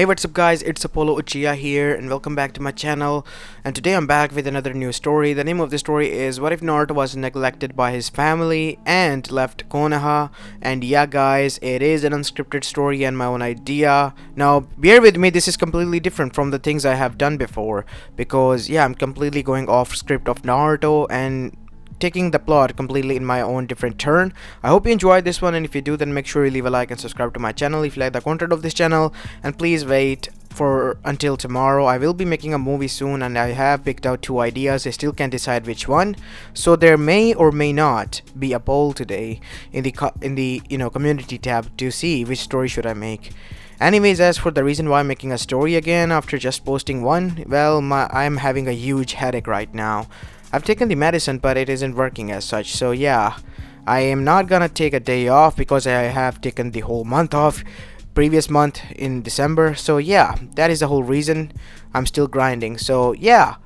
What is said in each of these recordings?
Hey, what's up guys, it's Apollo Uchiha here and welcome back to my channel. And today I'm back with another new story. The name of the story is What If Naruto Was Neglected by His Family and Left Konoha. And yeah guys, it is an unscripted story and my own idea. Now bear with me, this is completely different from the things I have done before, because yeah, I'm completely going off script of Naruto and taking the plot completely in my own different turn. I hope you enjoyed this one, and if you do, then make sure you leave a like and subscribe to my channel if you like the content of this channel. And please wait for until tomorrow. I will be making a movie soon and I have picked out two ideas. I still can't decide which one, so there may or may not be a poll today in the community tab to see which story should I make. Anyways, as for the reason why I'm making a story again after just posting one, well, I'm having a huge headache right now. I've taken the medicine, but it isn't working as such, so yeah, I am not gonna take a day off because I have taken the whole month off previous month in December. So yeah, that is the whole reason I'm still grinding. So yeah,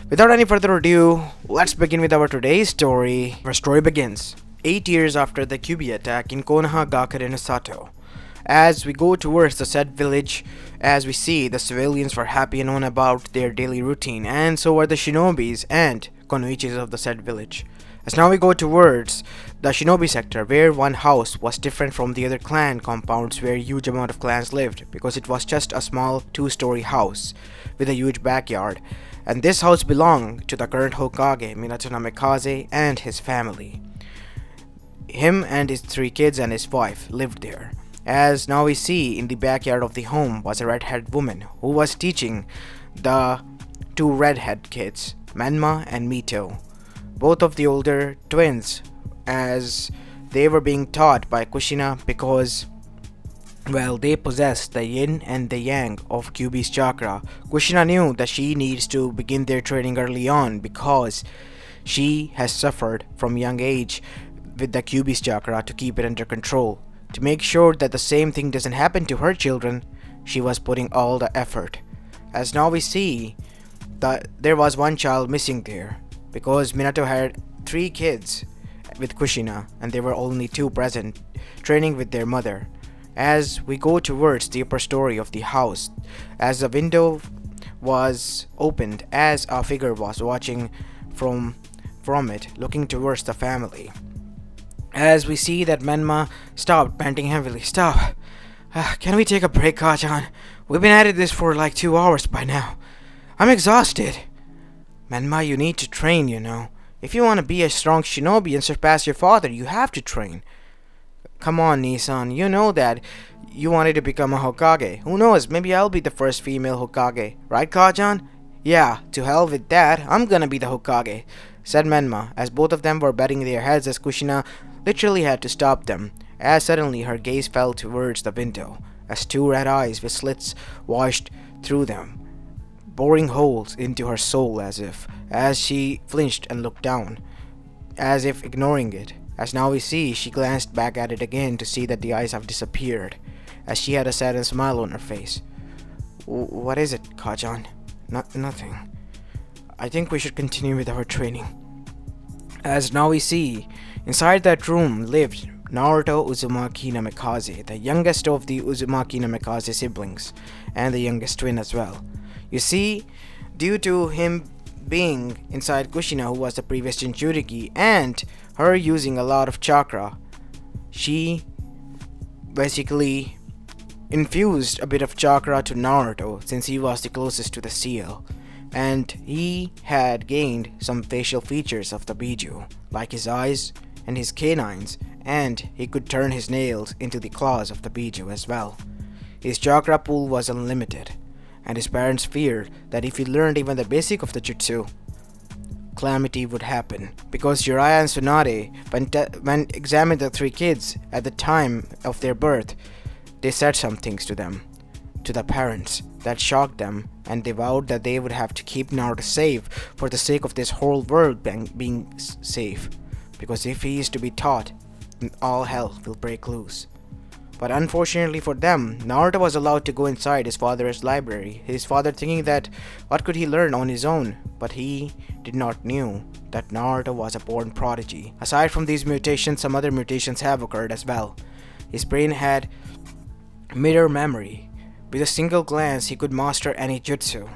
without any further ado, let's begin with our today's story. Our story begins 8 years after the Kyubi attack in Konoha, Gakure and Sato. As we go towards the said village, as we see the civilians were happy and on about their daily routine, and so were the shinobis and konoichis of the said village. As now we go towards the shinobi sector, where one house was different from the other clan compounds where huge amount of clans lived, because it was just a small 2-story house with a huge backyard, and this house belonged to the current Hokage Minato Namikaze and his family. Him and his 3 kids and his wife lived there. As now we see, in the backyard of the home was a red-haired woman who was teaching the 2 redhead kids, Menma and Mito, both of the older twins, as they were being taught by Kushina because, well, they possessed the yin and the yang of Kyubi's chakra. Kushina knew that she needs to begin their training early on because she has suffered from young age with the Kyubi's chakra to keep it under control. To make sure that the same thing doesn't happen to her children, she was putting all the effort. As now we see that there was one child missing there, because Minato had 3 kids with Kushina and there were only 2 present, training with their mother. As we go towards the upper story of the house, as the window was opened, as a figure was watching from it, looking towards the family. As we see that Menma stopped, panting heavily. Stop. Can we take a break, Kajan? We've been at this for like 2 hours by now. I'm exhausted. Menma, you need to train, you know. If you want to be a strong shinobi and surpass your father, you have to train. Come on, Nissan. You know that you wanted to become a Hokage. Who knows, maybe I'll be the first female Hokage. Right, Kajan? Yeah, to hell with that. I'm gonna be the Hokage, said Menma, as both of them were batting their heads as Kushina literally had to stop them, as suddenly her gaze fell towards the window, as 2 red eyes with slits washed through them, boring holes into her soul as she flinched and looked down, as if ignoring it. As now we see, she glanced back at it again to see that the eyes have disappeared, as she had a saddened smile on her face. What is it, Kajan? Nothing. I think we should continue with our training. As now we see, inside that room lived Naruto Uzumaki Namikaze, the youngest of the Uzumaki Namikaze siblings, and the youngest twin as well. You see, due to him being inside Kushina, who was the previous Jinchuriki, and her using a lot of chakra, she basically infused a bit of chakra to Naruto since he was the closest to the seal. And he had gained some facial features of the Biju, like his eyes and his canines, and he could turn his nails into the claws of the Biju as well. His chakra pool was unlimited, and his parents feared that if he learned even the basic of the jutsu, calamity would happen, because Jiraiya and Tsunade, when examined the 3 kids at the time of their birth, they said some things to the parents, that shocked them, and they vowed that they would have to keep Naruto safe for the sake of this whole world being safe, because if he is to be taught, then all hell will break loose. But unfortunately for them, Naruto was allowed to go inside his father's library, his father thinking that what could he learn on his own, but he did not knew that Naruto was a born prodigy. Aside from these mutations, some other mutations have occurred as well. His brain had mirror memory, With a single glance, he could master any jutsu.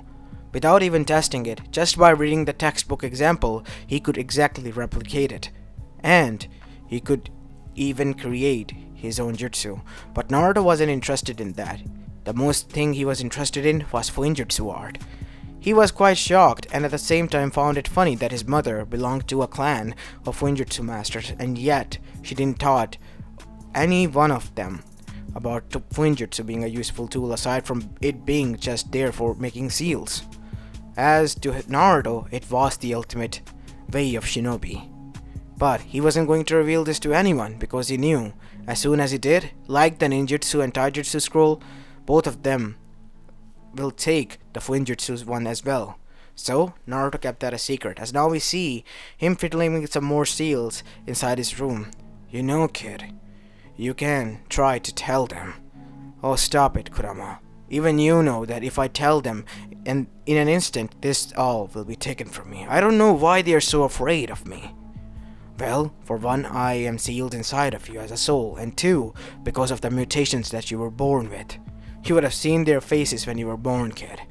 Without even testing it, just by reading the textbook example, he could exactly replicate it. And he could even create his own jutsu. But Naruto wasn't interested in that. The most thing he was interested in was fuinjutsu art. He was quite shocked and at the same time found it funny that his mother belonged to a clan of fuinjutsu masters, and yet she didn't taught any one of them about fuinjutsu being a useful tool aside from it being just there for making seals. As to Naruto, it was the ultimate way of shinobi. But he wasn't going to reveal this to anyone because he knew as soon as he did, like the ninjutsu and taijutsu scroll, both of them will take the fuinjutsu one as well. So Naruto kept that a secret, as now we see him fiddling with some more seals inside his room. You know, kid, you can try to tell them. Oh, stop it, Kurama. Even you know that if I tell them, and in an instant, this all will be taken from me. I don't know why they are so afraid of me. Well, for one, I am sealed inside of you as a soul, and two, because of the mutations that you were born with. You would have seen their faces when you were born, kid.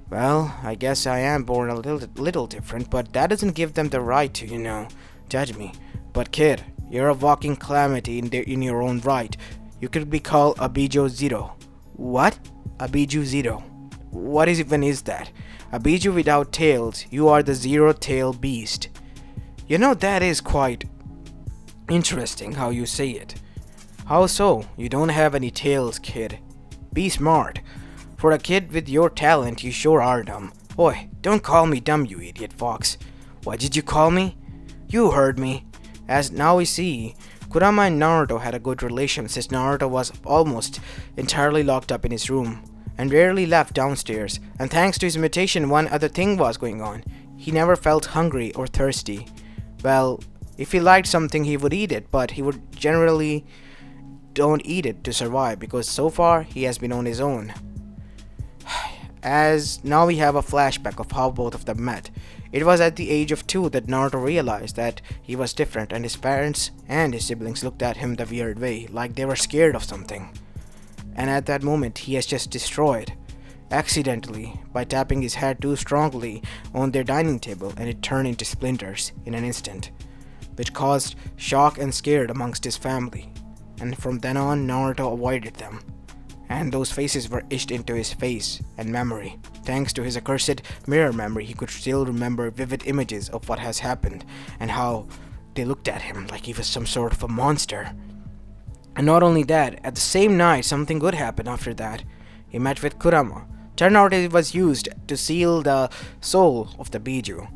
Well, I guess I am born a little different, but that doesn't give them the right to, judge me. But kid, you're a walking calamity in your own right. You could be called a Biju Zero. What? A Biju Zero. What is that? A Biju without tails. You are the zero-tailed beast. That is quite interesting how you say it. How so? You don't have any tails, kid. Be smart. For a kid with your talent, you sure are dumb. Oi, don't call me dumb, you idiot fox. What did you call me? You heard me. As now we see, Kurama and Naruto had a good relation since Naruto was almost entirely locked up in his room and rarely left downstairs, and thanks to his mutation, one other thing was going on. He never felt hungry or thirsty. Well, if he liked something he would eat it, but he would generally don't eat it to survive because so far he has been on his own. As now we have a flashback of how both of them met. It was at the age of 2 that Naruto realized that he was different, and his parents and his siblings looked at him the weird way, like they were scared of something. And at that moment he has just destroyed, accidentally, by tapping his head too strongly on their dining table, and it turned into splinters in an instant, which caused shock and scare amongst his family. And from then on, Naruto avoided them, and those faces were etched into his face and memory. Thanks to his accursed mirror memory, he could still remember vivid images of what has happened and how they looked at him like he was some sort of a monster. And not only that, at the same night, something good happened after that. He met with Kurama. Turned out it was used to seal the soul of the Biju.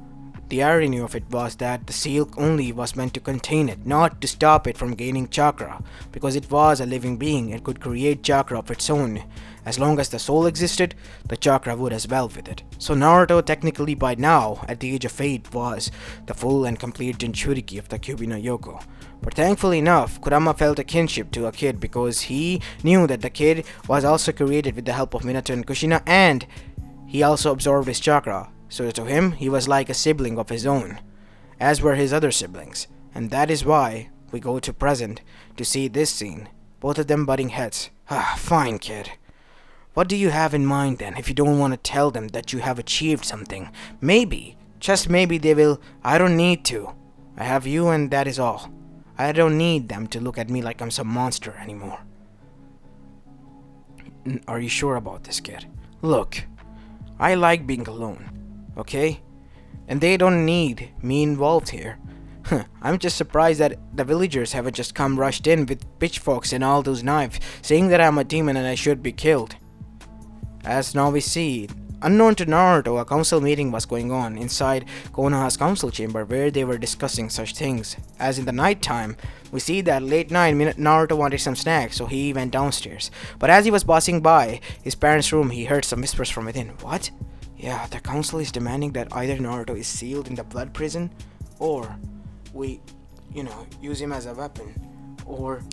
The irony of it was that the seal only was meant to contain it, not to stop it from gaining chakra, because it was a living being and could create chakra of its own. As long as the soul existed, the chakra would as well with it. So Naruto technically by now, at the age of 8, was the full and complete Jinchuriki of the Kyuubi no Yoko. But thankfully enough, Kurama felt a kinship to a kid because he knew that the kid was also created with the help of Minato and Kushina, and he also absorbed his chakra. So to him, he was like a sibling of his own, as were his other siblings. And that is why we go to present to see this scene, both of them butting heads. Fine, kid. What do you have in mind then, if you don't want to tell them that you have achieved something? Maybe, just maybe they will. I don't need to. I have you and that is all. I don't need them to look at me like I'm some monster anymore. Are you sure about this, kid? Look, I like being alone. Okay? And they don't need me involved here. I'm just surprised that the villagers haven't just come rushed in with pitchforks and all those knives, saying that I'm a demon and I should be killed. As now we see, unknown to Naruto, a council meeting was going on inside Konoha's council chamber where they were discussing such things. As in the night time, we see that late night Naruto wanted some snacks, so he went downstairs. But as he was passing by his parents' room, he heard some whispers from within. What? Yeah, the council is demanding that either Naruto is sealed in the blood prison, or we, use him as a weapon, or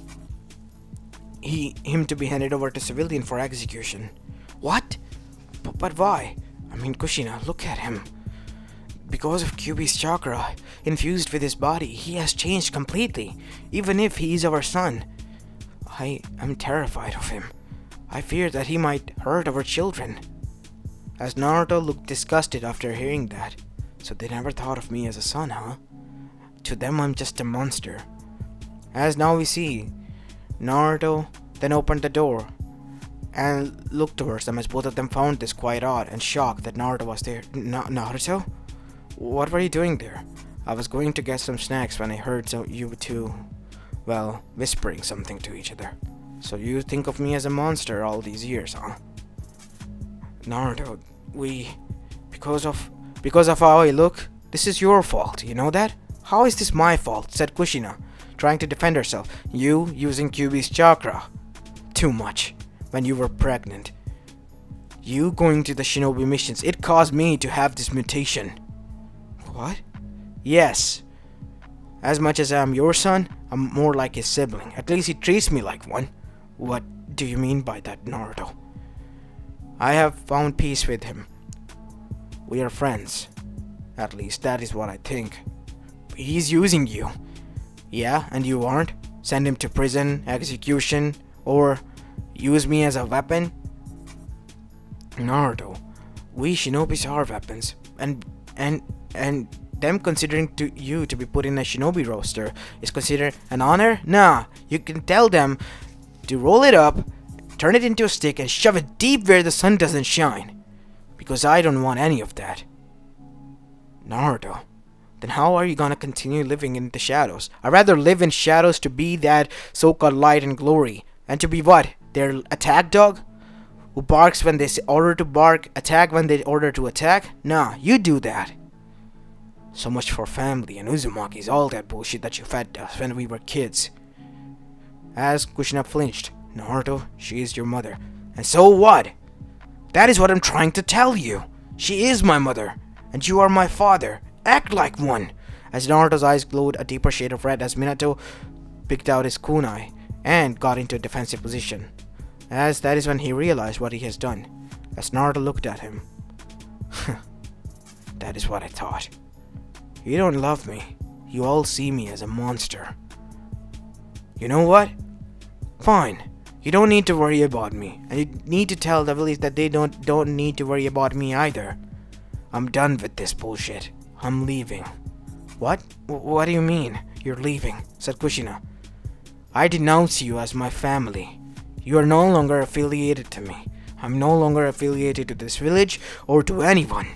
him to be handed over to civilian for execution. What? But why? I mean, Kushina, look at him. Because of Kyuubi's chakra infused with his body, he has changed completely, even if he is our son. I am terrified of him. I fear that he might hurt our children. As Naruto looked disgusted after hearing that. So they never thought of me as a son, huh? To them I'm just a monster. As now we see, Naruto then opened the door and looked towards them as both of them found this quite odd and shocked that Naruto was there. Naruto? What were you doing there? I was going to get some snacks when I heard you two, well, whispering something to each other. So you think of me as a monster all these years, huh? Naruto, because of how I look, this is your fault, you know that? How is this my fault? Said Kushina, trying to defend herself. You using Kyuubi's chakra. Too much. When you were pregnant. You going to the shinobi missions, it caused me to have this mutation. What? Yes. As much as I'm your son, I'm more like his sibling. At least he treats me like one. What do you mean by that, Naruto? I have found peace with him. We are friends. At least that is what I think. He's using you. Yeah, and you aren't? Send him to prison, execution, or use me as a weapon? Naruto, we shinobis are weapons, and them considering you to be put in a shinobi roster is considered an honor? Nah, you can tell them to roll it up, turn it into a stick, and shove it deep where the sun doesn't shine. Because I don't want any of that. Naruto, then how are you gonna continue living in the shadows? I'd rather live in shadows to be that so-called light and glory. And to be what? Their attack dog? Who barks when they order to bark, attack when they order to attack? Nah, you do that. So much for family and Uzumaki's, all that bullshit that you fed us when we were kids. As Kushina flinched, Naruto, she is your mother. And so what? That is what I'm trying to tell you. She is my mother, and you are my father. Act like one. As Naruto's eyes glowed a deeper shade of red as Minato picked out his kunai and got into a defensive position. As that is when he realized what he has done. As Naruto looked at him. That is what I thought. You don't love me. You all see me as a monster. You know what? Fine. You don't need to worry about me. And you need to tell the village that they don't need to worry about me either. I'm done with this bullshit. I'm leaving. What? What do you mean? You're leaving, said Kushina. I denounce you as my family. You are no longer affiliated to me. I'm no longer affiliated to this village or to anyone.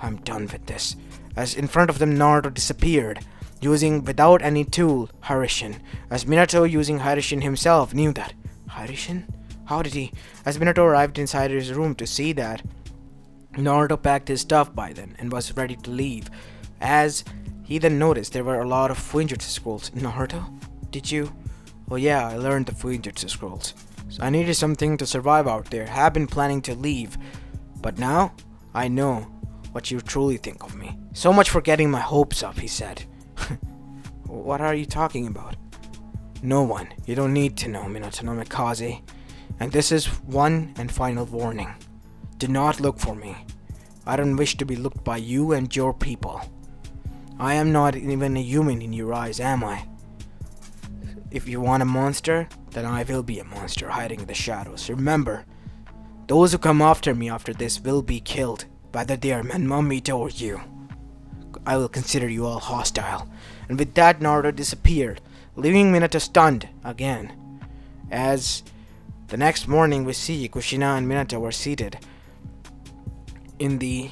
I'm done with this. As in front of them Naruto disappeared, using without any tool, Harishin. As Minato using Harishin himself knew that. Harishin? How did he? As Minato arrived inside his room to see that, Naruto packed his stuff by then and was ready to leave. As he then noticed there were a lot of Fuinjutsu scrolls. Naruto? Did you? Oh yeah, I learned the Fuinjutsu scrolls. So I needed something to survive out there. Have been planning to leave. But now, I know what you truly think of me. So much for getting my hopes up, he said. What are you talking about? No one. You don't need to know, Minato no Mikaze. And this is one and final warning. Do not look for me. I don't wish to be looked by you and your people. I am not even a human in your eyes, am I? If you want a monster, then I will be a monster hiding in the shadows. Remember, those who come after me after this will be killed, whether they are Menmamito or you. I will consider you all hostile. And with that, Naruto disappeared, leaving Minato stunned again. As the next morning we see Kushina and Minato were seated in the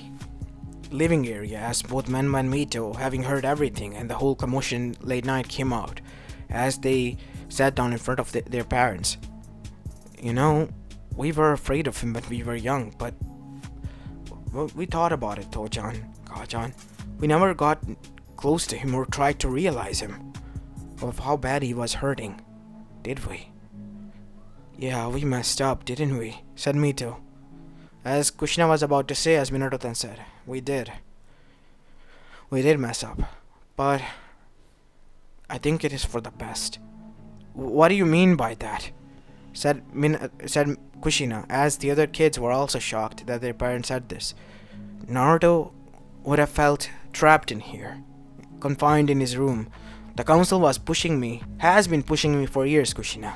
living area as both Menma and Mito, having heard everything and the whole commotion late night, came out as they sat down in front of their parents. You know, we were afraid of him when we were young, but we thought about it, Tojan, Kajan. We never got close to him or tried to realize him, of how bad he was hurting, did we? Yeah, we messed up, didn't we? Said Mito. As Kushina was about to say, as Minato then said, we did. We did mess up, but I think it is for the best. What do you mean by that? Said Kushina, as the other kids were also shocked that their parents said this. Naruto would have felt trapped in here, confined in his room. The council was pushing me, has been pushing me for years, Kushina.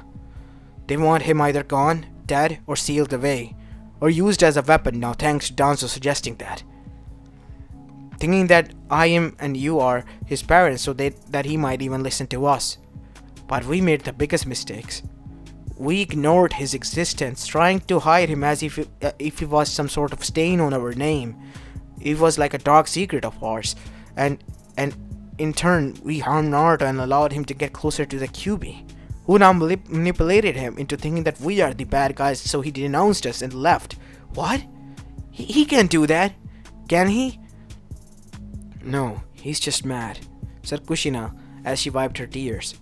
They want him either gone, dead or sealed away, or used as a weapon now thanks to Danzo suggesting that. Thinking that I am and you are his parents so that he might even listen to us. But we made the biggest mistakes. We ignored his existence, trying to hide him as if he was some sort of stain on our name. It was like a dark secret of ours, and in turn we harmed Naruto and allowed him to get closer to the Kyuubi, who now manipulated him into thinking that we are the bad guys, so he denounced us and left. What? He can't do that, can he? No, he's just mad, said Kushina as she wiped her tears.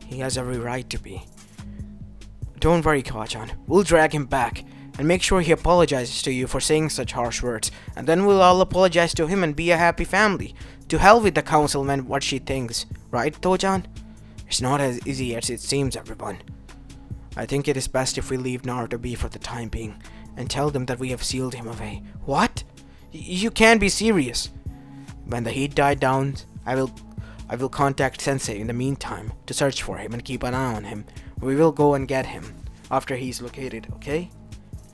He has every right to be. Don't worry, Kajan. We'll drag him back and make sure he apologizes to you for saying such harsh words, and then we'll all apologize to him and be a happy family. To hell with the council and what she thinks, right, Tojan? It's not as easy as it seems, everyone. I think it is best if we leave Naruto be for the time being and tell them that we have sealed him away. What? You can't be serious. When the heat died down, I will contact Sensei in the meantime to search for him and keep an eye on him. We will go and get him after he's located, okay?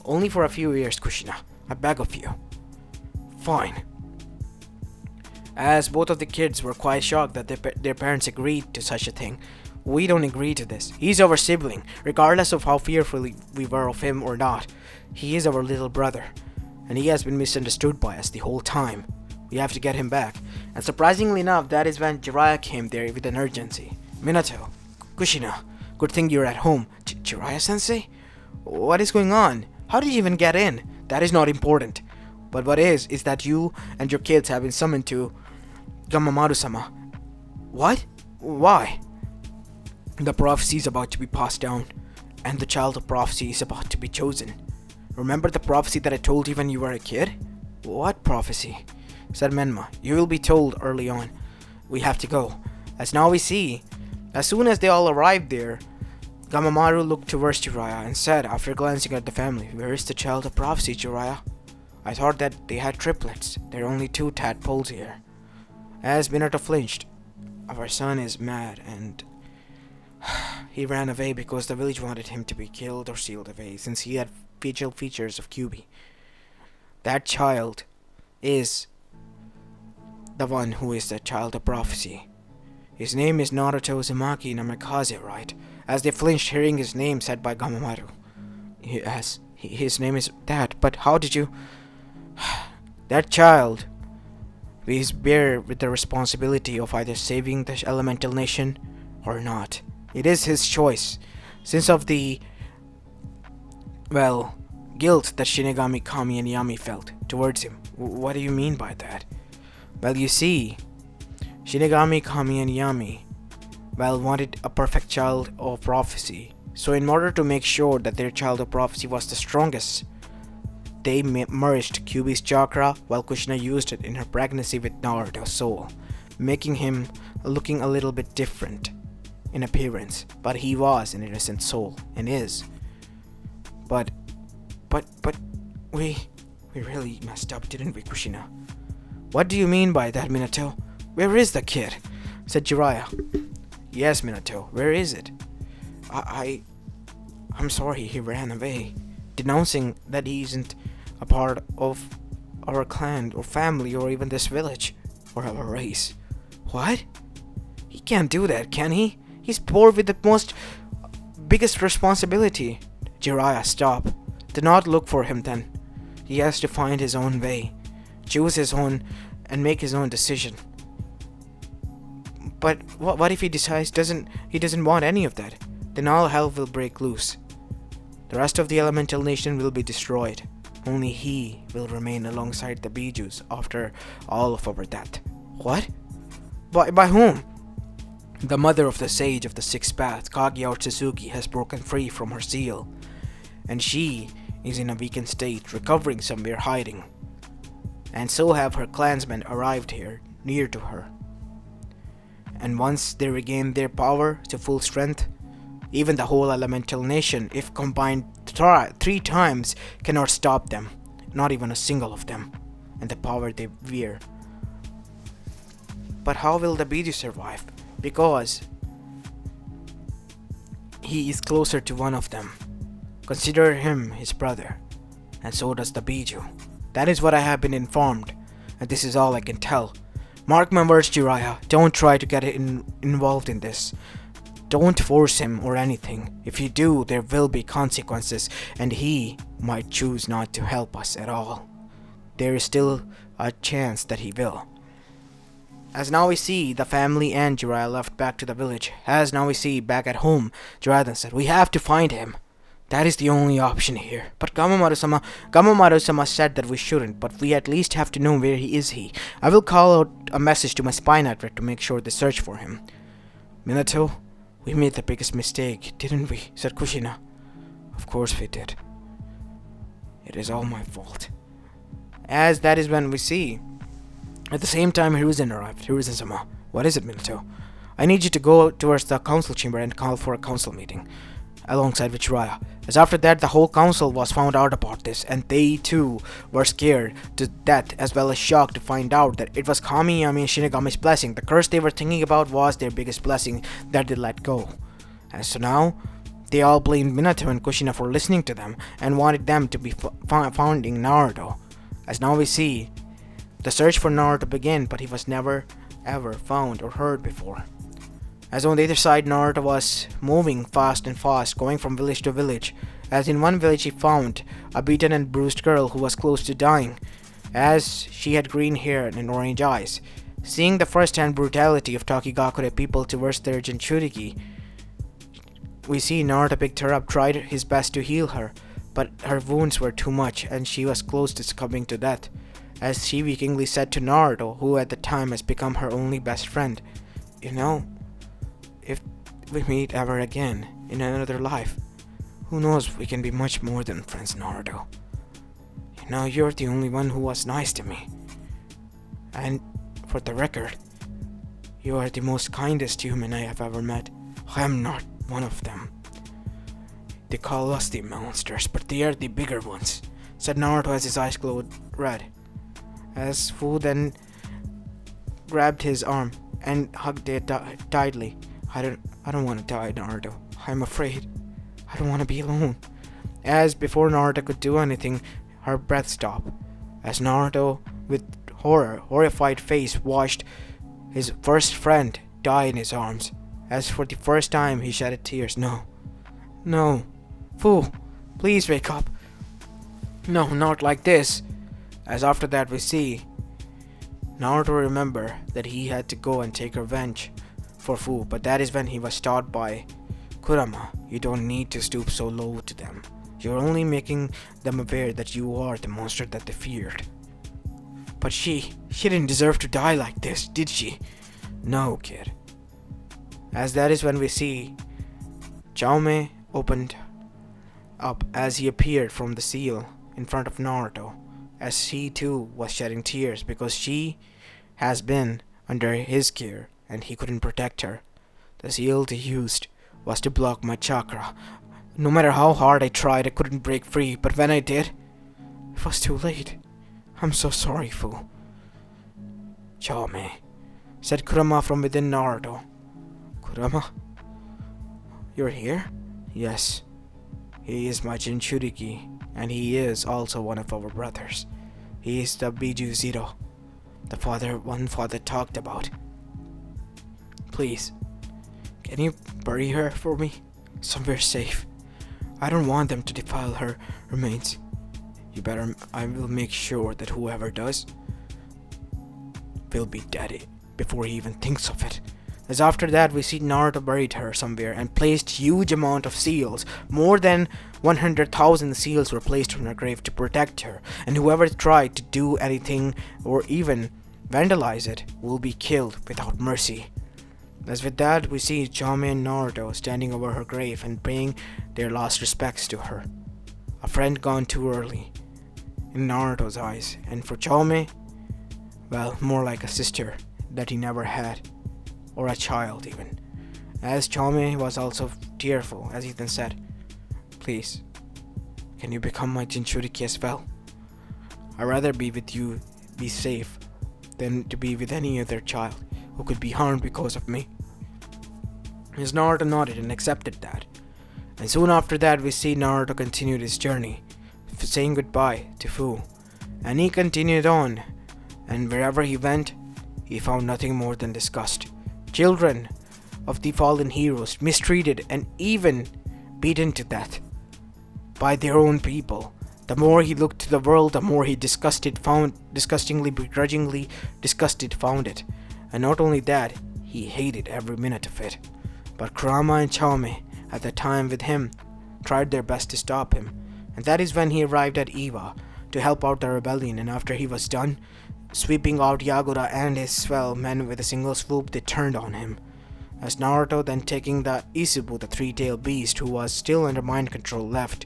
Only for a few years, Kushina. I beg of you. Fine. As both of the kids were quite shocked that their parents agreed to such a thing, we don't agree to this. He's our sibling, regardless of how fearful we were of him or not. He is our little brother, and he has been misunderstood by us the whole time. We have to get him back. And surprisingly enough, that is when Jiraiya came there with an urgency. Minato, Kushina, good thing you're at home. Jiraiya-sensei? What is going on? How did you even get in? That is not important. But what is that you and your kids have been summoned to Gamamaru-sama. What? Why? The prophecy is about to be passed down, and the child of prophecy is about to be chosen. Remember the prophecy that I told you when you were a kid? What prophecy? Said Menma. You will be told early on. We have to go. As now we see, as soon as they all arrived there, Gamamaru looked towards Jiraiya and said, after glancing at the family, Where is the child of prophecy, Jiraiya? I thought that they had triplets. There are only 2 tadpoles here. As Minato flinched, our son is mad and he ran away because the village wanted him to be killed or sealed away since he had facial features of Kyuubi. That child is the one who is the child of prophecy. His name is Naruto Uzumaki Namikaze, right? As they flinched hearing his name said by Gamamaru. Yes, his name is that, but how did you... That child is bear with the responsibility of either saving the elemental nation or not. It is his choice, since of the, guilt that Shinigami Kami and Yami felt towards him. What do you mean by that? Well, you see, Shinigami Kami and Yami, wanted a perfect child of prophecy. So in order to make sure that their child of prophecy was the strongest, they merged Kyuubi's chakra while Kushina used it in her pregnancy with Naruto's soul, making him looking a little bit different in appearance, but he was an innocent soul, and is. But we really messed up, didn't we, Kushina? What do you mean by that, Minato? Where is the kid? Said Jiraiya. Yes, Minato, where is it? I'm sorry he ran away, denouncing that he isn't a part of our clan or family or even this village or our race. What? He can't do that, can he? He's poor with the biggest responsibility. Jiraiya, stop. Do not look for him then. He has to find his own way, choose his own, and make his own decision. But what if he decides he doesn't want any of that? Then all hell will break loose. The rest of the elemental nation will be destroyed. Only he will remain alongside the Bijus after all of our death. What? By whom? The mother of the sage of the sixth path, Kaguya Otsutsuki, has broken free from her seal, and she is in a weakened state, recovering somewhere hiding. And so have her clansmen arrived here, near to her. And once they regain their power to full strength, even the whole elemental nation, if combined 3 times, cannot stop them, not even a single of them, and the power they wear. But how will the Biju survive? Because he is closer to one of them. Consider him his brother, and so does the Biju. That is what I have been informed, and this is all I can tell. Mark my words, Jiraiya. Don't try to get involved in this. Don't force him or anything. If you do, there will be consequences, and he might choose not to help us at all. There is still a chance that he will. As now we see, the family and Jiraiya left back to the village. As now we see, back at home, Jiraiya then said, "We have to find him. That is the only option here." But Gamamaru-sama said that we shouldn't, but we at least have to know where he is. I will call out a message to my spy network to make sure they search for him. "Minato, we made the biggest mistake, didn't we?" said Kushina. "Of course we did. It is all my fault." As that is when we see, at the same time, Hiruzen arrived. "Hiruzen-sama, what is it, Minato?" "I need you to go towards the council chamber and call for a council meeting, alongside with Jiraiya." As after that, the whole council was found out about this, and they too were scared to death, as well as shocked to find out that it was Kamiyami and Shinigami's blessing. The curse they were thinking about was their biggest blessing that they let go. And so now, they all blamed Minato and Kushina for listening to them, and wanted them to be founding Naruto. As now we see, the search for Naruto began, but he was never ever found or heard before. As on the other side, Naruto was moving fast and fast, going from village to village. As in one village he found a beaten and bruised girl who was close to dying, as she had green hair and orange eyes. Seeing the first-hand brutality of Takigakure people towards their Jinchuriki, we see Naruto picked her up, tried his best to heal her, but her wounds were too much and she was close to succumbing to death. As she weakly said to Naruto, who at the time has become her only best friend, "You know, if we meet ever again in another life, who knows, we can be much more than friends, Naruto. You know, you're the only one who was nice to me. And for the record, you are the most kindest human I have ever met. I am not one of them. They call us the monsters, but they are the bigger ones," said Naruto as his eyes glowed red. As Fu then grabbed his arm and hugged it tightly. I don't want to die, Naruto. I'm afraid. I don't want to be alone." As before Naruto could do anything, her breath stopped. As Naruto, with horrified face, watched his first friend die in his arms. As for the first time, he shedded tears. No, Fu, please wake up. No, not like this." As after that we see, Naruto remembered that he had to go and take revenge for Fu, but that is when he was taught by Kurama, "You don't need to stoop so low to them. You're only making them aware that you are the monster that they feared." "But she didn't deserve to die like this, did she?" "No, kid." As that is when we see Jaume opened up as he appeared from the seal in front of Naruto, as he too was shedding tears because she has been under his care and he couldn't protect her. "The seal they used was to block my chakra. No matter how hard I tried, I couldn't break free, but when I did, it was too late. I'm so sorry, Fu." "Jaume," said Kurama from within Naruto. "Kurama? You're here?" "Yes. He is my Jinchuriki, and he is also one of our brothers. He is the Biju Zero, the one father talked about. Please, can you bury her for me? Somewhere safe. I don't want them to defile her remains. I will make sure that whoever does will be dead before he even thinks of it." As after that, we see Naruto buried her somewhere and placed huge amount of seals. More than 100,000 seals were placed on her grave to protect her, and whoever tried to do anything or even vandalize it will be killed without mercy. As with that, we see Jaume and Naruto standing over her grave and paying their last respects to her. A friend gone too early in Naruto's eyes, and for Jaume, well, more like a sister that he never had. Or a child even. As Jaume was also tearful as he then said, "Please, can you become my Jinchuriki as well? I'd rather be with you, be safe, than to be with any other child who could be harmed because of me." As Naruto nodded and accepted that. And soon after that, we see Naruto continued his journey, saying goodbye to Fu. And he continued on, and wherever he went, he found nothing more than disgust. Children of the fallen heroes mistreated and even beaten to death by their own people. The more he looked to the world, the more he disgustingly, begrudgingly disgusted found it. And not only that, he hated every minute of it. But Kurama and Chaume, at the time with him, tried their best to stop him. And that is when he arrived at Iwa to help out the rebellion, and after he was done, sweeping out Yagura and his 12 men with a single swoop, they turned on him. As Naruto, then taking the Isubu, the three-tailed beast who was still under mind control, left,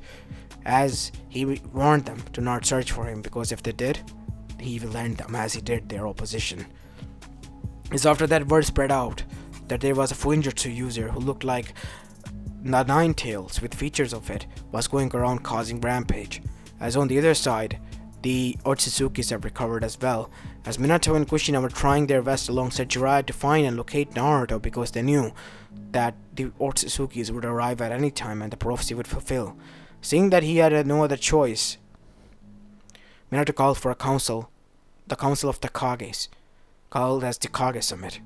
as he warned them to not search for him, because if they did, he will end them as he did their opposition. As after that, word spread out that there was a Fuinjutsu user who looked like the Nine Tails with features of it was going around causing rampage. As on the other side, the Otsuzukis have recovered as well, as Minato and Kushina were trying their best alongside Jiraiya to find and locate Naruto, because they knew that the Otsuzukis would arrive at any time and the prophecy would fulfill. Seeing that he had no other choice, Minato called for a council, the Council of the Kages, called as the Kage Summit.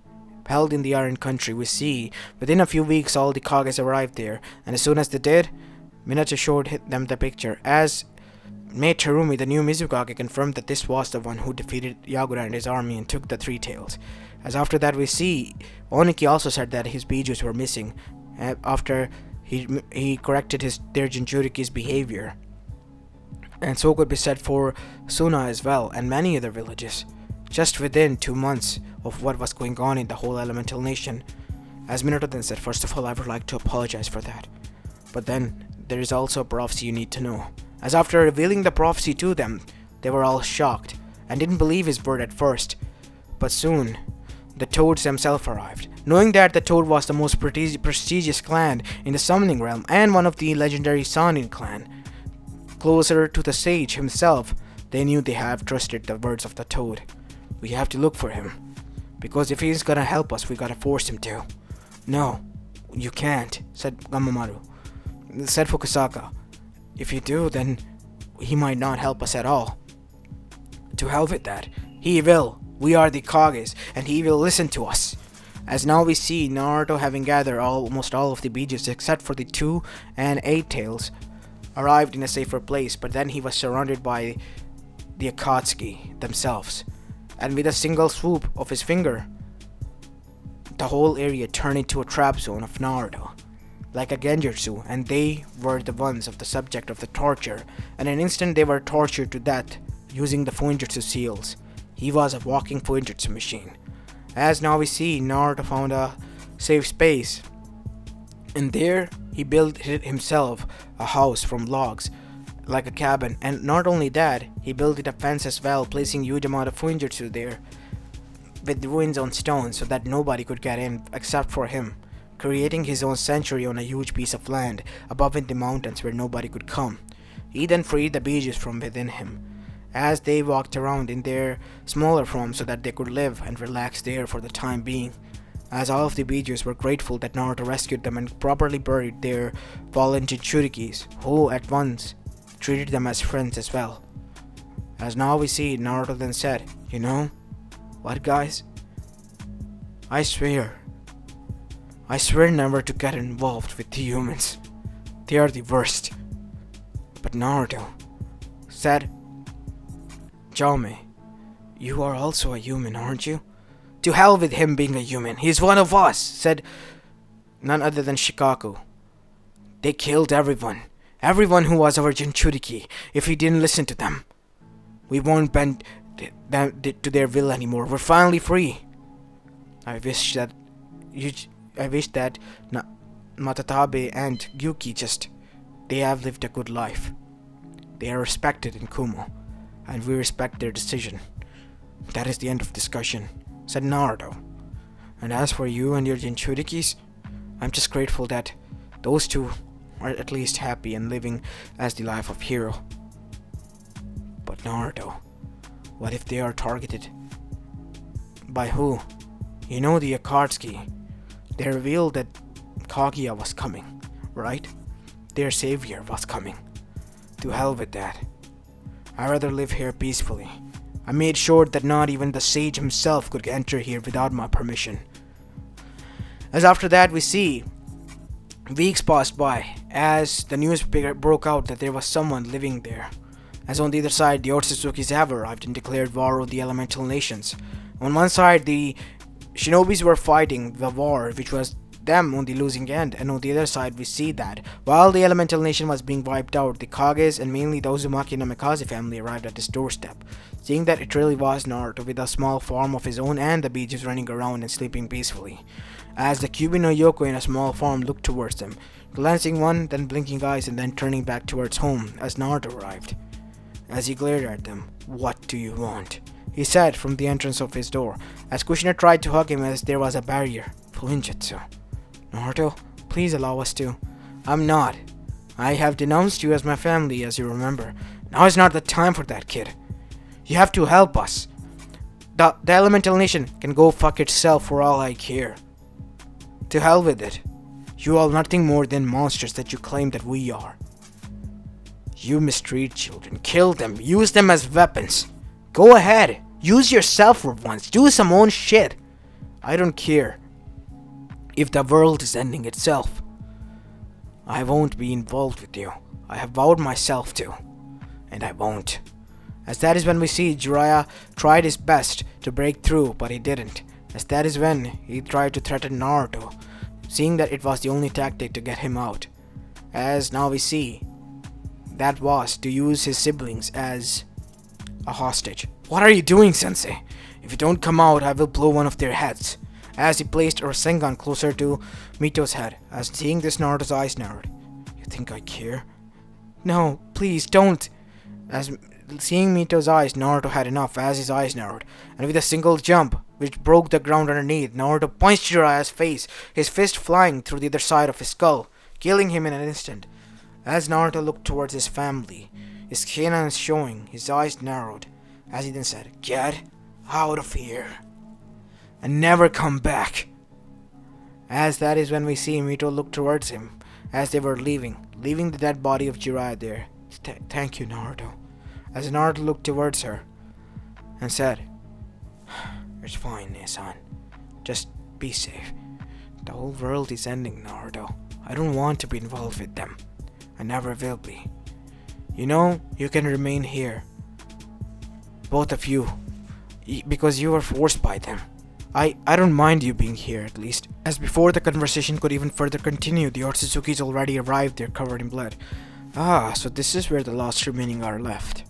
Held in the Iron Country, we see within a few weeks all the Kages arrived there, and as soon as they did, Minato showed them the picture, as Mate Terumi, the new Mizukage, confirmed that this was the one who defeated Yagura and his army and took the Three Tails. As after that, we see Oniki also said that his Bijus were missing after he corrected their Jinchuriki's behavior. And so could be said for Suna as well, and many other villages, just within 2 months of what was going on in the whole elemental nation. As Minato then said, first of all, I would like to apologize for that. But then, there is also a prophecy you need to know. As after revealing the prophecy to them, they were all shocked, and didn't believe his word at first. But soon, the Toads themselves arrived. Knowing that the Toad was the most prestigious clan in the summoning realm, and one of the legendary Sanin clan, closer to the sage himself, they knew they have trusted the words of the Toad. We have to look for him, because if he's gonna help us, we gotta force him to. No, you can't, said Gamamaru. Said Fukusaka. If you do, then he might not help us at all. To hell with that. He will. We are the Kages, and he will listen to us. As now we see Naruto, having gathered almost all of the Bijus except for the 2 and 8 Tails, arrived in a safer place, but then he was surrounded by the Akatsuki themselves, and with a single swoop of his finger, the whole area turned into a trap zone of Naruto, like a genjutsu, and they were the ones of the subject of the torture, and in an instant they were tortured to death using the Fuinjutsu seals. He was a walking Fuinjutsu machine. As now we see, Naruto found a safe space, and there he built himself a house from logs, like a cabin, and not only that, he built it a fence as well, placing huge amount of Fuinjutsu there, with ruins on stone so that nobody could get in except for him, creating his own sanctuary on a huge piece of land above in the mountains where nobody could come. He then freed the Bijus from within him, as they walked around in their smaller forms so that they could live and relax there for the time being. As all of the Bijus were grateful that Naruto rescued them and properly buried their fallen Jinchurikis, who at once treated them as friends as well. As now we see, Naruto then said, "You know what, guys? I swear never to get involved with the humans. They are the worst." But Naruto said, "Jaume, you are also a human, aren't you?" "To hell with him being a human. He's one of us," said none other than Shikaku. "They killed everyone who was our Jinchuriki, if he didn't listen to them. We won't bend to their will anymore. We're finally free. I wish that Matatabe and Gyuki they have lived a good life. They are respected in Kumo, and we respect their decision. That is the end of discussion," said Naruto. "And as for you and your Jinchurikis, I'm just grateful that those two are at least happy and living as the life of hero. But Naruto, what if they are targeted? By who? You know the Akatsuki. They revealed that Kaguya was coming, right? their savior was coming. To hell with that. I'd rather live here peacefully. I made sure that not even the sage himself could enter here without my permission. As after that we see weeks passed by as the news broke out that there was someone living there. As on the other side, the Otsuzukis have arrived and declared war on the elemental nations. On one side, the shinobis were fighting the war, which was them on the losing end, and on the other side we see that while the elemental nation was being wiped out, the Kages and mainly the Uzumaki Namikaze family arrived at his doorstep. Seeing that it really was Naruto with a small farm of his own and the beaches running around and sleeping peacefully. As the Kyubi no Yoko in a small farm looked towards them, glancing one, then blinking eyes and then turning back towards home as Naruto arrived. As he glared at them, "What do you want?" he said from the entrance of his door, as Kushina tried to hug him as there was a barrier. Fuinjutsu. Naruto, please allow us to. I'm not. I have denounced you as my family, as you remember. Now is not the time for that, kid. You have to help us. The elemental nation can go fuck itself for all I care. To hell with it. You are nothing more than monsters that you claim that we are. You mistreat children, kill them, use them as weapons. Go ahead, use yourself for once, do some own shit. I don't care if the world is ending itself. I won't be involved with you. I have vowed myself to, and I won't. As that is when we see Jiraiya tried his best to break through, but he didn't. As that is when he tried to threaten Naruto, seeing that it was the only tactic to get him out. As now we see, that was to use his siblings as a hostage. What are you doing, Sensei? If you don't come out, I will blow one of their heads. As he placed a Rasengan closer to Mito's head. As seeing this, Naruto's eyes narrowed. You think I care? No, please don't. As seeing Mito's eyes, Naruto had enough as his eyes narrowed. And with a single jump, which broke the ground underneath, Naruto punched Jiraiya's face, his fist flying through the other side of his skull, killing him in an instant. As Naruto looked towards his family, his canine showing, his eyes narrowed, as he then said, "Get out of here and never come back." As that is when we see Mito look towards him as they were leaving the dead body of Jiraiya there. Thank you, Naruto. As Naruto looked towards her and said, "It's fine, Nesan. Just be safe. The whole world is ending, Naruto. I don't want to be involved with them. I never will be. You know, you can remain here. Both of you. Because you were forced by them. I don't mind you being here, at least." As before the conversation could even further continue, the Otsuzukis already arrived there covered in blood. Ah, so this is where the last remaining are left.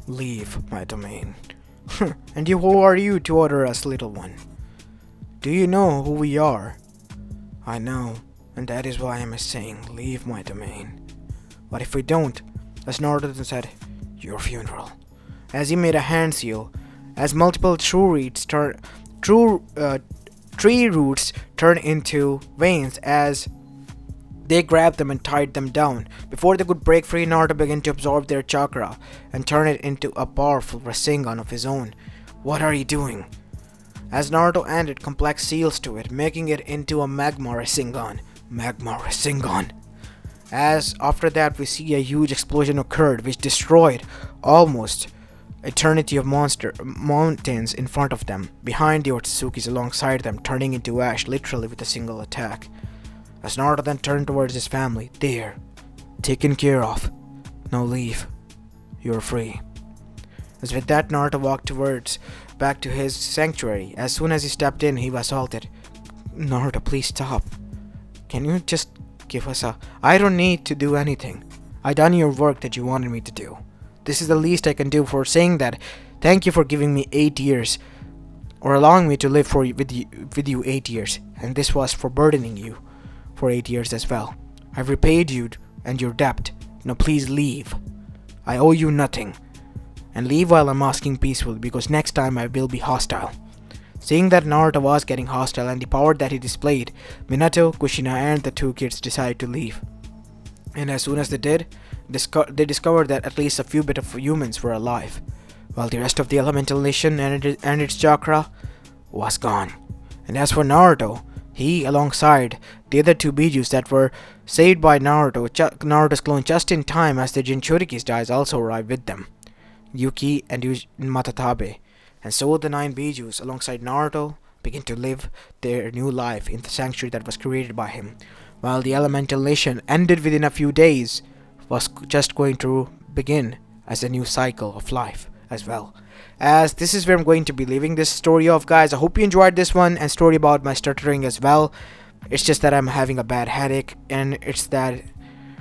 Leave my domain. And you, who are you to order us, little one? Do you know who we are? I know, and that is why I am saying, leave my domain. What if we don't? As Naruto said, your funeral. As he made a hand seal, as multiple tree roots turned into veins as they grabbed them and tied them down. Before they could break free, Naruto began to absorb their chakra and turn it into a powerful Rasengan of his own. What are you doing? As Naruto added complex seals to it, making it into a Magma Rasengan. Magma Rasengan. As after that we see a huge explosion occurred which destroyed almost eternity of mountains in front of them, behind the Otsuzukis alongside them, turning into ash literally with a single attack. As Naruto then turned towards his family, there, taken care of. Now leave. You're free. As with that, Naruto walked towards back to his sanctuary. As soon as he stepped in, he was halted. Naruto, please stop. Can you just give us a... I don't need to do anything. I done your work that you wanted me to do. This is the least I can do for saying that. Thank you for giving me 8 years, or allowing me to live with you 8 years, and this was for burdening you for 8 years as well. I've repaid you and your debt. Now please leave. I owe you nothing. And leave while I'm asking peacefully, because next time I will be hostile. Seeing that Naruto was getting hostile and the power that he displayed, Minato, Kushina and the two kids decided to leave. And as soon as they did, they discovered that at least a few bit of humans were alive, while the rest of the elemental nation and its chakra was gone. And as for Naruto, He, alongside the other two Bijus that were saved by Naruto's clone just in time as the Jinchurikis dies, also arrive with them, Yuki and Matatabe. And so the 9 Bijus, alongside Naruto, begin to live their new life in the sanctuary that was created by him, while the Elemental Nation ended within a few days, was just going to begin as a new cycle of life as well. As this is where I'm going to be leaving this story off, guys. I hope you enjoyed this one and story about my stuttering as well. It's just that I'm having a bad headache, and it's that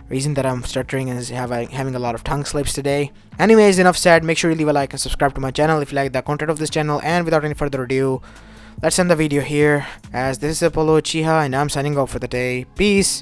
reason that I'm stuttering and having a lot of tongue slips today. Anyways, enough said. Make sure you leave a like and subscribe to my channel if you like the content of this channel. And without any further ado, let's end the video here, as this is Apollo Uchiha and I'm signing off for the day. Peace.